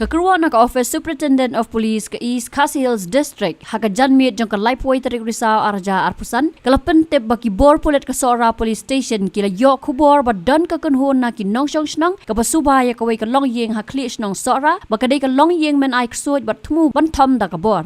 Ka Kyrwoh na ka Office Superintendent of Police ka East Khasi Hills District haka janmit jong ka Laipoi tarik risau arja arpusan kala pentep baki bor Pulit ka Sora Police Station kila yok kubor ba dan ka kunhon na ki nongshong snang ka pasubaya ka wei ka Longïing ha kli snang Sora ba ka dei ka Longïing men ai ksoj ba Thmu ban thom da ka bor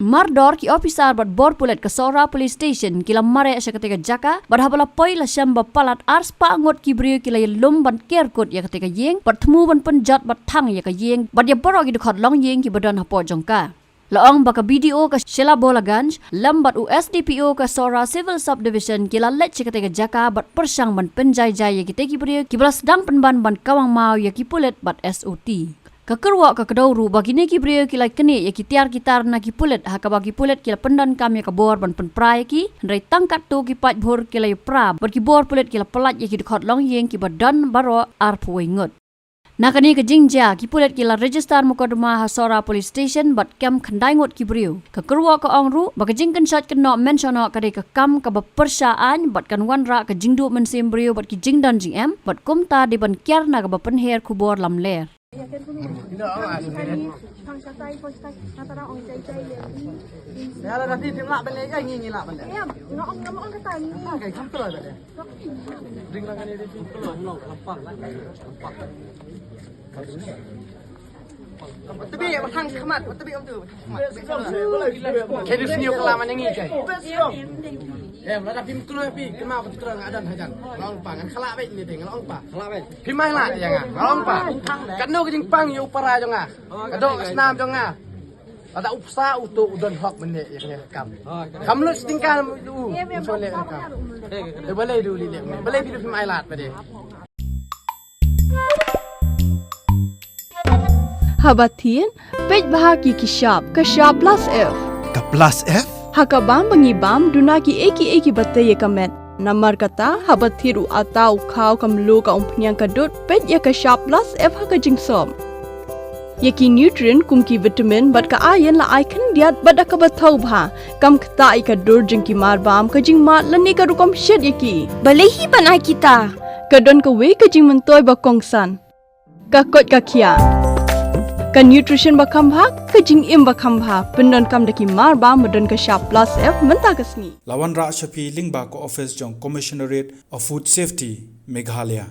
Mardor ki officer bat bor Pulit ka Sora Police Station kila mare sa ketika jaka berhabala poi la syamba palat ars pa ngot ki brio kila lum ban kerkut ya ketika yeng bat Thmu ban penjat bat thang ya ka yeng bat ya boro ki dekat Longïing ki badan hapo jongka Laong baka BDO ka Shilla Bolaganj lambat USDPO ka Sora Civil Subdivision kila let sa ketika jaka bat persang ban penjai-jai ya kita ki brio ki belas dang penban ban kawang mau ya ki Pulit bat SOT Ka Kyrwoh ka Kadauru bagi ne ki brio ki lai kene ya ki tiar kitar na ki Pulit ha ka bagi Pulit kila pendan kam ya ka bor ban penprai ki ndai tangkat tu ki Paidbhur kila pra bar ki bor Pulit kila pelat ya ki dekat Longïing ki badan baro arpoi Ngut na kani ka Jingshah ki Pulit kila register mukadama ha Sora Police Station bat kam khandai Ngut ki brio ka Kyrwoh ka ongru baka jingkan shot kena mention ka dei ka kam ka bepersaan bat kan wanra ka jingdu men sim brio bat ki jingdan jingm bat kumta di ban kyar na ka penher kubor lam ler Kalau nanti tim nak balik kan ni nak balik. Ya, ngomong kata ni. Okey, sampai lah tadi. Ring lah kan dia tim keluar nak lampak lah. Lampak. Tapi hang khamat, tapi om tu. Kedus ni kelaman yang ni kai. Lah pim keluar pi, kemau keluar ngadan hajan. Long pa ngan khala baik ni ting, long pa. Khala baik. Pim mai lah jangan. Long pa. Kan no kejing pang yo para jangan. Kadok senam jangan. Ada upsa untuk udon hok menit ya kena kam. Kam lu setingkal tu. Soleh kam. Boleh dulu ni. Boleh hidup film ailat pada. Habatin pej bahagi ki Shah plus F. Ka plus F? Hakabam bangibam dunaki eki bataya kamet. Namar kata habathiru atau khau kamlu ka umpnyang kadut pej ya ka Shah plus F haka jingsom. Yaki nutrient kumki vitamin bat ka ayan la icon diat bada ka bathau bha kam khta ka dur jing ki marbam ka jing mat lani ka rukom shed yaki balehi banai kita ka don ka we ka jing mentoy ba kongsan ka kot ka khia ka nutrition ba khambha ka jing im ba khambha pendon kam daki marbam madon ka Shah plus F menta kasni Lawan Ra Shafi Lingba ko office jong Commissionerate of Food Safety Meghalaya